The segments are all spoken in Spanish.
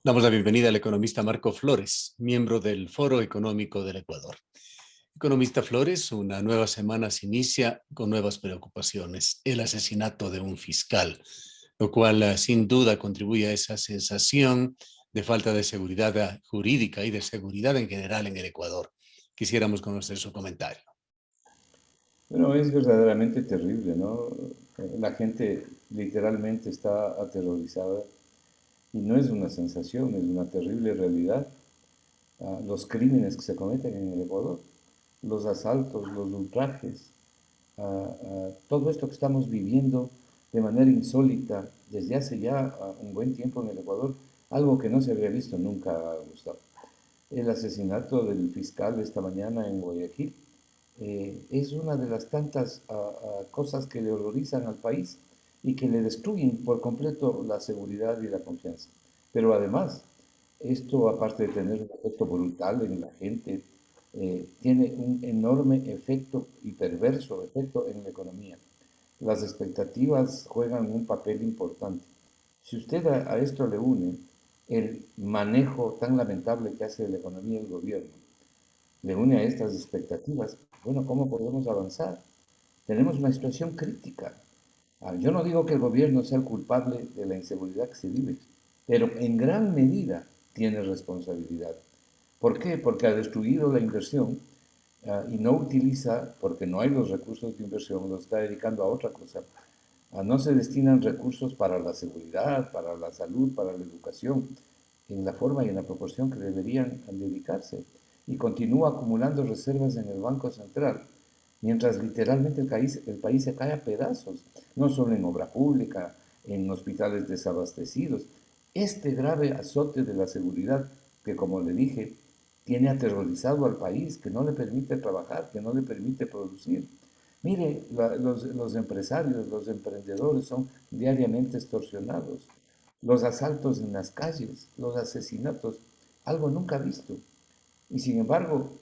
Damos la bienvenida al economista Marco Flores, miembro del Foro Económico del Ecuador. Economista Flores, una nueva semana se inicia con nuevas preocupaciones. El asesinato de un fiscal, lo cual sin duda contribuye a esa sensación de falta de seguridad jurídica y de seguridad en general en el Ecuador. Quisiéramos conocer su comentario. Bueno, es verdaderamente terrible, ¿no? La gente literalmente está aterrorizada y no es una sensación, es una terrible realidad. Los crímenes que se cometen en el Ecuador, los asaltos, los ultrajes, todo esto que estamos viviendo de manera insólita desde hace ya un buen tiempo en el Ecuador, algo que no se había visto nunca, Gustavo. El asesinato del fiscal esta mañana en Guayaquil es una de las tantas cosas que le horrorizan al país y que le destruyen por completo la seguridad y la confianza. Pero además, esto, aparte de tener un efecto brutal en la gente, tiene un enorme efecto y perverso efecto en la economía. Las expectativas juegan un papel importante. Si usted a esto le une el manejo tan lamentable que hace de la economía el gobierno, le une a estas expectativas, bueno, ¿cómo podemos avanzar? Tenemos una situación crítica. Yo no digo que el gobierno sea el culpable de la inseguridad que se vive, pero en gran medida tiene responsabilidad. ¿Por qué? Porque ha destruido la inversión y no utiliza, porque no hay los recursos de inversión, los está dedicando a otra cosa. No se destinan recursos para la seguridad, para la salud, para la educación, en la forma y en la proporción que deberían dedicarse. Y continúa acumulando reservas en el Banco Central, mientras literalmente el país se cae a pedazos, no solo en obra pública, en hospitales desabastecidos. Este grave azote de la seguridad, que como le dije, tiene aterrorizado al país, que no le permite trabajar, que no le permite producir. Mire, los empresarios, los emprendedores son diariamente extorsionados. Los asaltos en las calles, los asesinatos, algo nunca visto. Y sin embargo,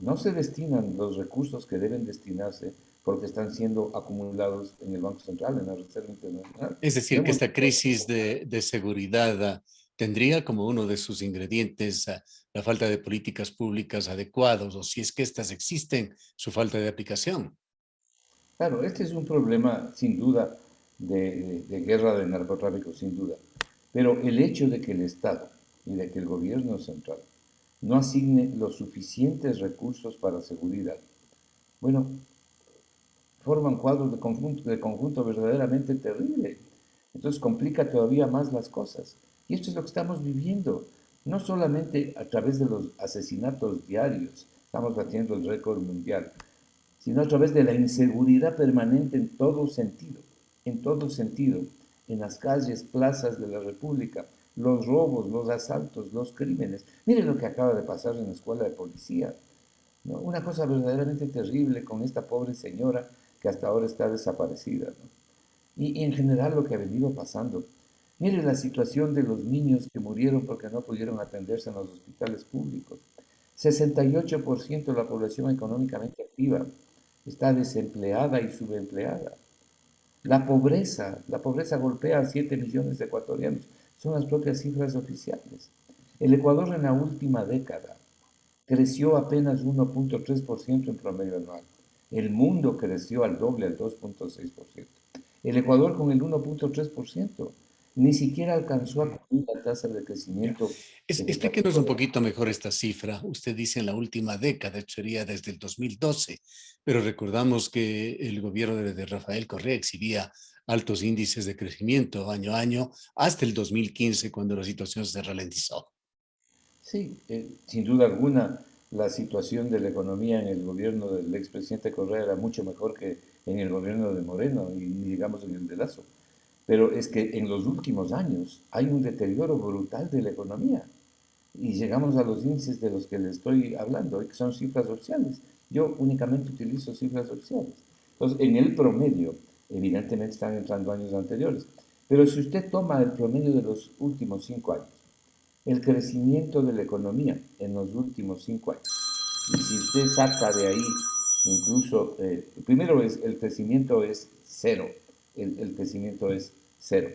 no se destinan los recursos que deben destinarse porque están siendo acumulados en el Banco Central, en la Reserva Internacional. Es decir, que Vemos, esta crisis de seguridad tendría como uno de sus ingredientes la falta de políticas públicas adecuadas, o si es que éstas existen, su falta de aplicación. claro, este es un problema sin duda de guerra de narcotráfico, sin duda. Pero el hecho de que el Estado y de que el gobierno central no asigne los suficientes recursos para seguridad, bueno, forman cuadros de conjunto verdaderamente terrible. Entonces complica todavía más las cosas. Y esto es lo que estamos viviendo, no solamente a través de los asesinatos diarios, estamos batiendo el récord mundial, sino a través de la inseguridad permanente en todo sentido, en las calles, plazas de la República, los robos, los asaltos, los crímenes. Miren lo que acaba de pasar en la escuela de policía, ¿no? Una cosa verdaderamente terrible con esta pobre señora que hasta ahora está desaparecida, ¿no? Y en general lo que ha venido pasando. Mire la situación de los niños que murieron porque no pudieron atenderse en los hospitales públicos. 68% de la población económicamente activa está desempleada y subempleada. La pobreza golpea a 7 millones de ecuatorianos. Son las propias cifras oficiales. El Ecuador en la última década creció apenas 1.3% en promedio anual. El mundo creció al doble, al 2.6%. El Ecuador con el 1.3% ni siquiera alcanzó a cubrir la tasa de Ya. crecimiento del Explíquenos un Ecuador. poquito mejor esta cifra. Usted dice en la última década, esto sería desde el 2012, pero recordamos que el gobierno de Rafael Correa exhibía altos índices de crecimiento año a año hasta el 2015, cuando la situación se ralentizó. Sí, sin duda alguna, la situación de la economía en el gobierno del expresidente Correa era mucho mejor que en el gobierno de Moreno y ni digamos en el de Lazo. Pero es que en los últimos años hay un deterioro brutal de la economía y llegamos a los índices de los que le estoy hablando, que son cifras oficiales. Yo únicamente utilizo cifras oficiales. Entonces, en el promedio, evidentemente están entrando años anteriores, pero si usted toma el promedio de los últimos 5 años, el crecimiento de la economía en los últimos 5 años. Y si usted saca de ahí, incluso, primero es, el crecimiento es cero, el crecimiento es cero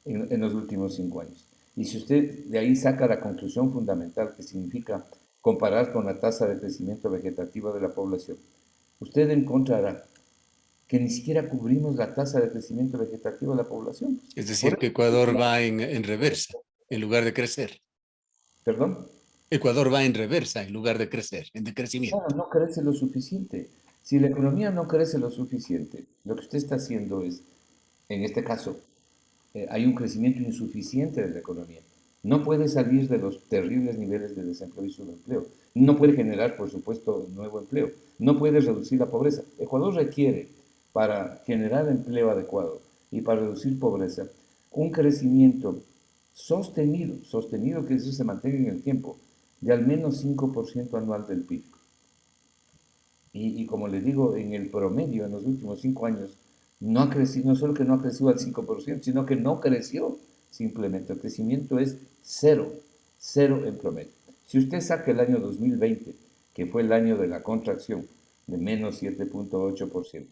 en los últimos 5 años. Y si usted de ahí saca la conclusión fundamental, que significa comparar con la tasa de crecimiento vegetativo de la población, usted encontrará que ni siquiera cubrimos la tasa de crecimiento vegetativo de la población. Es Por decir, que eso, Ecuador va en reversa en lugar de crecer. perdón, Ecuador va en reversa en lugar de crecer, en claro, decrecimiento. no crece lo suficiente. Si la economía no crece lo suficiente, lo que usted está haciendo es, en este caso, hay un crecimiento insuficiente de la economía. No puede salir de los terribles niveles de desempleo y subempleo. No puede generar, por supuesto, nuevo empleo. No puede reducir la pobreza. Ecuador requiere, para generar empleo adecuado y para reducir pobreza, un crecimiento sostenido, sostenido que eso se mantenga en el tiempo, de al menos 5% anual del PIB. Y como les digo, en el promedio, en los últimos 5 años, no ha crecido, no solo que no ha crecido al 5%, sino que no creció simplemente. El crecimiento es cero, cero en promedio. Si usted saca el año 2020, que fue el año de la contracción, de menos 7,8%,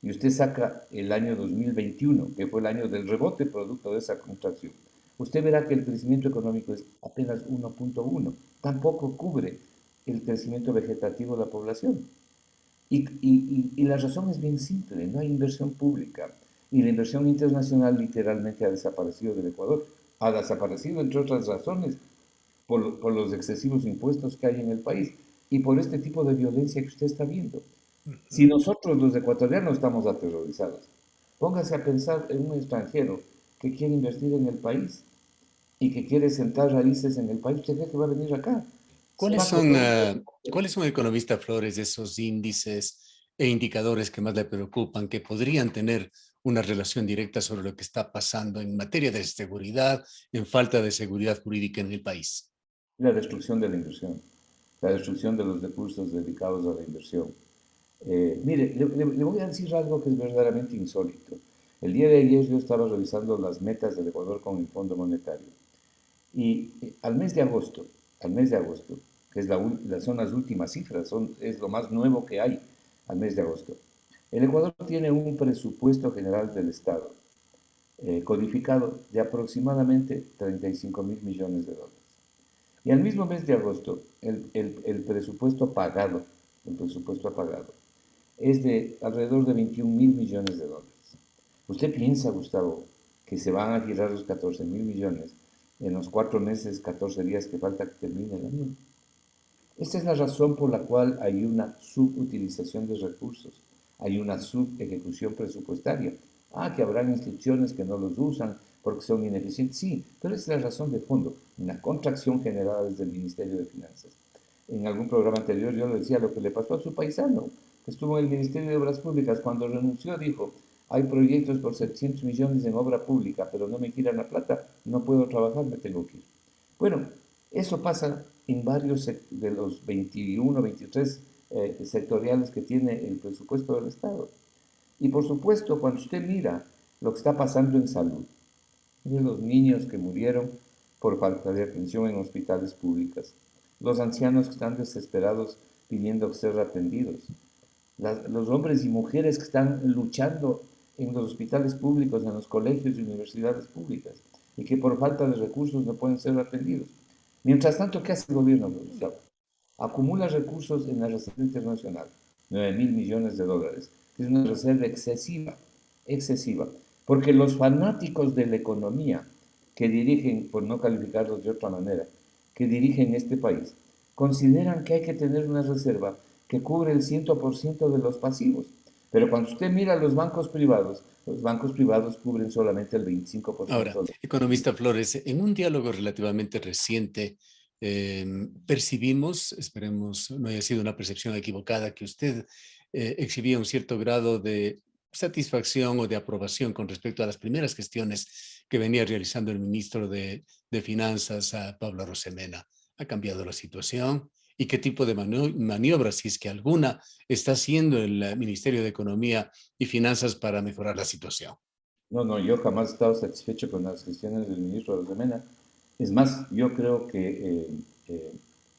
y usted saca el año 2021, que fue el año del rebote producto de esa contracción, usted verá que el crecimiento económico es apenas 1,1. Tampoco cubre el crecimiento vegetativo de la población. Y la razón es bien simple, no hay inversión pública. Y la inversión internacional literalmente ha desaparecido del Ecuador. Ha desaparecido, entre otras razones, por los excesivos impuestos que hay en el país y por este tipo de violencia que usted está viendo. Si nosotros los ecuatorianos estamos aterrorizados, póngase a pensar en un extranjero que quiere invertir en el país y que quiere sentar raíces en el país. ¿Usted cree que va a venir acá? Se ¿Cuáles va a son, correr. cuáles son, economista Flores, esos índices e indicadores que más le preocupan, que podrían tener una relación directa sobre lo que está pasando en materia de seguridad, en falta de seguridad jurídica en el país? La destrucción de la inversión, la destrucción de los recursos dedicados a la inversión. Mire, le voy a decir algo que es verdaderamente insólito. El día de ayer yo estaba revisando las metas del Ecuador con el Fondo Monetario y al mes de agosto, que son las últimas cifras, es lo más nuevo que hay al mes de agosto, el Ecuador tiene un presupuesto general del Estado codificado de aproximadamente 35.000 millones de dólares. Y al mismo mes de agosto, el presupuesto pagado, es de alrededor de 21.000 millones de dólares. ¿Usted piensa, Gustavo, que se van a girar los 14.000 millones en los 4 meses, 14 días que falta que termine el año? Esta es la razón por la cual hay una subutilización de recursos, hay una subejecución presupuestaria. Que habrán instituciones que no los usan porque son ineficientes, sí, pero esa es la razón de fondo, una contracción generada desde el Ministerio de Finanzas. En algún programa anterior yo le decía lo que le pasó a su paisano, que estuvo en el Ministerio de Obras Públicas, cuando renunció dijo, hay proyectos por 700 millones en obra pública, pero no me quitan la plata, no puedo trabajar, me tengo que ir. Bueno, eso pasa en varios de los 21, 23 sectoriales que tiene el presupuesto del Estado. Y por supuesto, cuando usted mira lo que está pasando en salud, de los niños que murieron por falta de atención en hospitales públicos, los ancianos que están desesperados pidiendo ser atendidos, los hombres y mujeres que están luchando en los hospitales públicos, en los colegios y universidades públicas, y que por falta de recursos no pueden ser atendidos. Mientras tanto, ¿qué hace el gobierno, Gustavo? Acumula recursos en la Reserva Internacional, 9.000 millones de dólares, que es una reserva excesiva, excesiva, porque los fanáticos de la economía que dirigen, por no calificarlos de otra manera, que dirigen este país, consideran que hay que tener una reserva que cubre el 100% de los pasivos. Pero cuando usted mira los bancos privados cubren solamente el 25% Ahora, de los pasivos. economista Flores, en un diálogo relativamente reciente, percibimos, esperemos no haya sido una percepción equivocada, que usted exhibía un cierto grado de satisfacción o de aprobación con respecto a las primeras gestiones que venía realizando el ministro de Finanzas, a Pablo Rosemena. ¿Ha cambiado la situación? ¿Y qué tipo de maniobras, si es que alguna, está haciendo el Ministerio de Economía y Finanzas para mejorar la situación? No, no, yo jamás he estado satisfecho con las gestiones del ministro Rosemena. Es más, yo creo que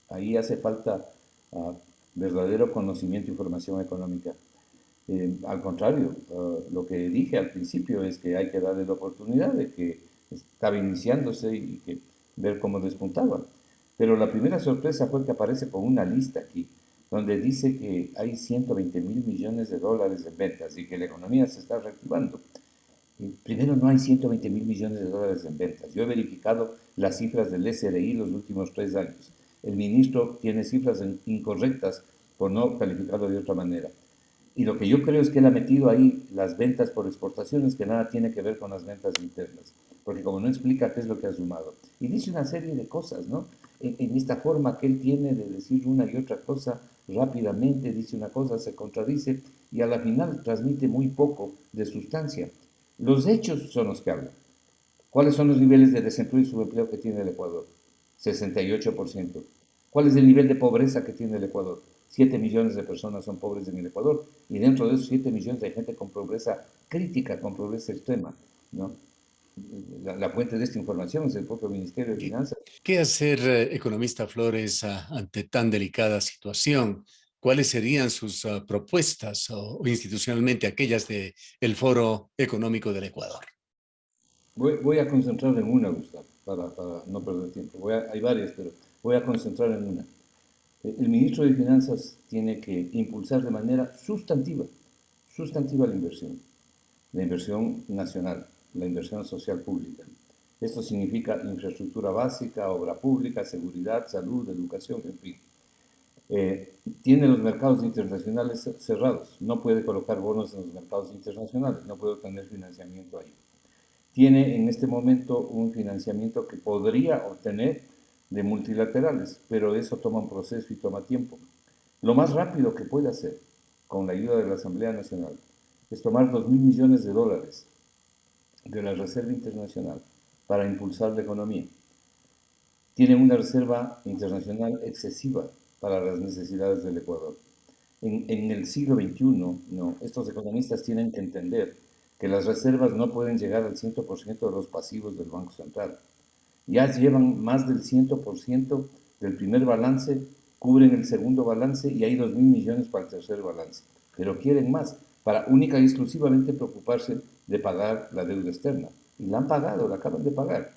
ahí hace falta ah, verdadero conocimiento y formación económica. Al contrario, lo que dije al principio es que hay que darle la oportunidad de que estaba iniciándose y que ver cómo despuntaba. Pero la primera sorpresa fue que aparece con una lista aquí, donde dice que hay 120.000 millones de dólares en ventas y que la economía se está reactivando. Primero, no hay 120.000 millones de dólares en ventas. Yo he verificado las cifras del SRI los últimos 3 años. El ministro tiene cifras incorrectas por no calificarlo de otra manera. Y lo que yo creo es que él ha metido ahí las ventas por exportaciones que nada tiene que ver con las ventas internas, porque como no explica qué es lo que ha sumado. Y dice una serie de cosas, ¿no? En esta forma que él tiene de decir una y otra cosa rápidamente, dice una cosa, se contradice y a la final transmite muy poco de sustancia. Los hechos son los que hablan. ¿Cuáles son los niveles de desempleo y subempleo que tiene el Ecuador? 68%. ¿Cuál es el nivel de pobreza que tiene el Ecuador? 7 millones de personas son pobres en el Ecuador y dentro de esos 7 millones hay gente con pobreza crítica, con pobreza extrema, ¿no? La fuente de esta información es el propio Ministerio de ¿Qué, Finanzas. qué hacer, economista Flores, ante tan delicada situación? ¿Cuáles serían sus propuestas o institucionalmente aquellas del Foro Económico del Ecuador? Voy a concentrar en una, Gustavo, para no perder tiempo. Hay varias, pero voy a concentrar en una. El ministro de Finanzas tiene que impulsar de manera sustantiva la inversión nacional, la inversión social pública. Esto significa infraestructura básica, obra pública, seguridad, salud, educación, en fin. Tiene los mercados internacionales cerrados, no puede colocar bonos en los mercados internacionales, no puede obtener financiamiento ahí. Tiene en este momento un financiamiento que podría obtener de multilaterales, pero eso toma un proceso y toma tiempo. Lo más rápido que puede hacer con la ayuda de la Asamblea Nacional es tomar 2.000 millones de dólares de la Reserva Internacional para impulsar la economía. Tiene una reserva internacional excesiva para las necesidades del Ecuador. En el siglo XXI, no, estos economistas tienen que entender que las reservas no pueden llegar al 100% de los pasivos del Banco Central. Ya llevan más del 100% del primer balance, cubren el segundo balance y hay 2.000 millones para el tercer balance. Pero quieren más, para única y exclusivamente preocuparse de pagar la deuda externa. Y la han pagado, la acaban de pagar.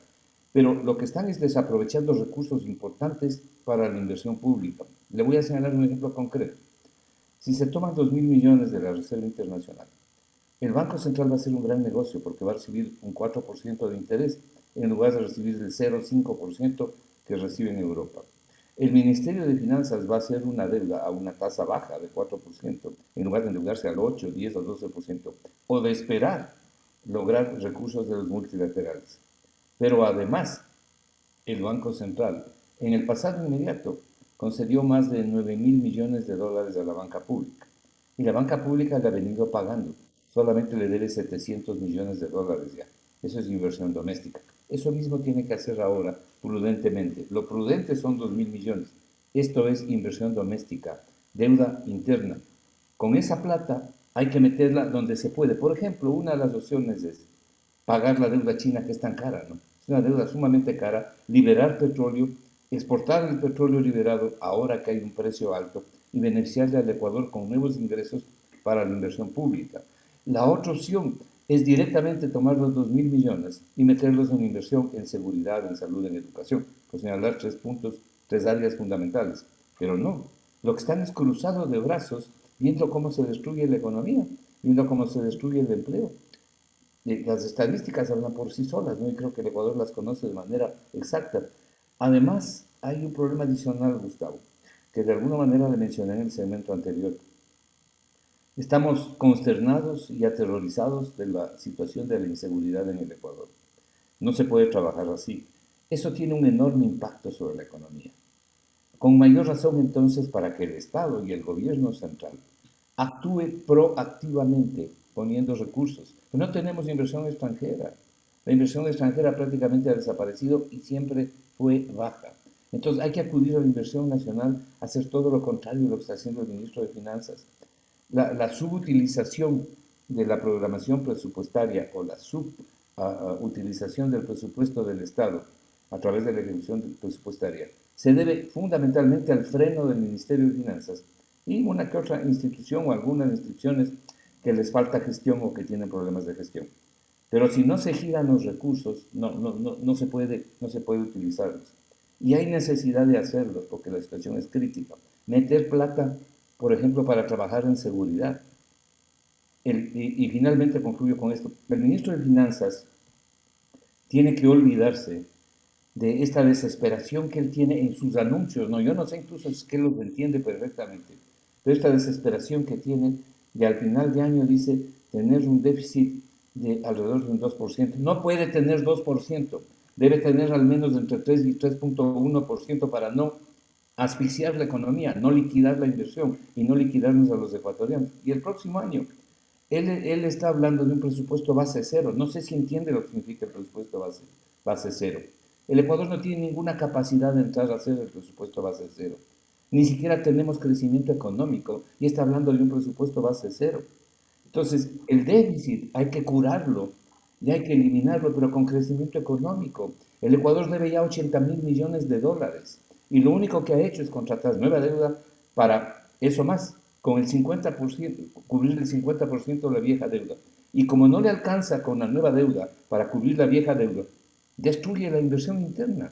Pero lo que están es desaprovechando recursos importantes para la inversión pública. Le voy a señalar un ejemplo concreto. Si se toman 2.000 millones de la Reserva Internacional, el Banco Central va a hacer un gran negocio porque va a recibir un 4% de interés en lugar de recibir el 0,5% que recibe en Europa. El Ministerio de Finanzas va a hacer una deuda a una tasa baja de 4%, en lugar de endeudarse al 8, 10 o 12%, o de esperar lograr recursos de los multilaterales. Pero además, el Banco Central, en el pasado inmediato, concedió más de 9.000 millones de dólares a la banca pública. Y la banca pública le ha venido pagando. Solamente le debe 700 millones de dólares ya. Eso es inversión doméstica. Eso mismo tiene que hacer ahora prudentemente. Lo prudente son 2.000 millones. Esto es inversión doméstica, deuda interna. Con esa plata hay que meterla donde se puede. Por ejemplo, una de las opciones es pagar la deuda china que es tan cara, ¿no? Es una deuda sumamente cara, liberar petróleo, exportar el petróleo liberado ahora que hay un precio alto y beneficiarle al Ecuador con nuevos ingresos para la inversión pública. La otra opción es directamente tomar los 2.000 millones y meterlos en inversión en seguridad, en salud, en educación, por señalar 3 puntos, 3 áreas fundamentales. Pero no, lo que están es cruzados de brazos, viendo cómo se destruye la economía, viendo cómo se destruye el empleo. Las estadísticas hablan por sí solas, ¿no? Y creo que el Ecuador las conoce de manera exacta. Además, hay un problema adicional, Gustavo, que de alguna manera le mencioné en el segmento anterior. Estamos consternados y aterrorizados de la situación de la inseguridad en el Ecuador. No se puede trabajar así. Eso tiene un enorme impacto sobre la economía. Con mayor razón entonces para que el Estado y el gobierno central actúe proactivamente poniendo recursos. Pero no tenemos inversión extranjera. La inversión extranjera prácticamente ha desaparecido y siempre fue baja. Entonces hay que acudir a la inversión nacional a hacer todo lo contrario de lo que está haciendo el ministro de Finanzas. La subutilización de la programación presupuestaria o la subutilización del presupuesto del Estado a través de la ejecución presupuestaria se debe fundamentalmente al freno del Ministerio de Finanzas y una que otra institución o algunas instituciones que les falta gestión o que tienen problemas de gestión. Pero si no se giran los recursos, no se puede utilizarlos. Y hay necesidad de hacerlos porque la situación es crítica. Meter plata, por ejemplo, para trabajar en seguridad. Y finalmente concluyo con esto. El ministro de Finanzas tiene que olvidarse de esta desesperación que él tiene en sus anuncios, ¿no? Yo no sé incluso si es que él los entiende perfectamente, pero esta desesperación que tiene de al final de año dice tener un déficit de alrededor de un 2%. No puede tener 2%, debe tener al menos entre 3 y 3,1% para no asfixiar la economía, no liquidar la inversión y no liquidarnos a los ecuatorianos. Y el próximo año, él está hablando de un presupuesto base cero. No sé si entiende lo que significa el presupuesto base cero. El Ecuador no tiene ninguna capacidad de entrar a hacer el presupuesto base cero. Ni siquiera tenemos crecimiento económico y está hablando de un presupuesto base cero. Entonces, el déficit hay que curarlo y hay que eliminarlo, pero con crecimiento económico. El Ecuador debe ya 80.000 millones de dólares y lo único que ha hecho es contratar nueva deuda para eso más, con el 50%, cubrir el 50% de la vieja deuda. Y como no le alcanza con la nueva deuda para cubrir la vieja deuda, destruye la inversión interna.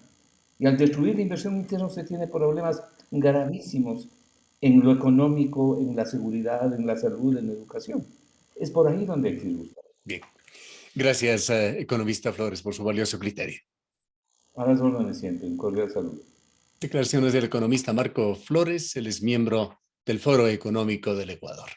Y al destruir la inversión interna se tiene problemas gravísimos en lo económico, en la seguridad, en la salud, en la educación. Es por ahí donde hay que ir. Bien. Gracias, economista Flores, por su valioso criterio. A las órdenes siempre. Un cordial saludo. Declaraciones del economista Marco Flores, él es miembro del Foro Económico del Ecuador.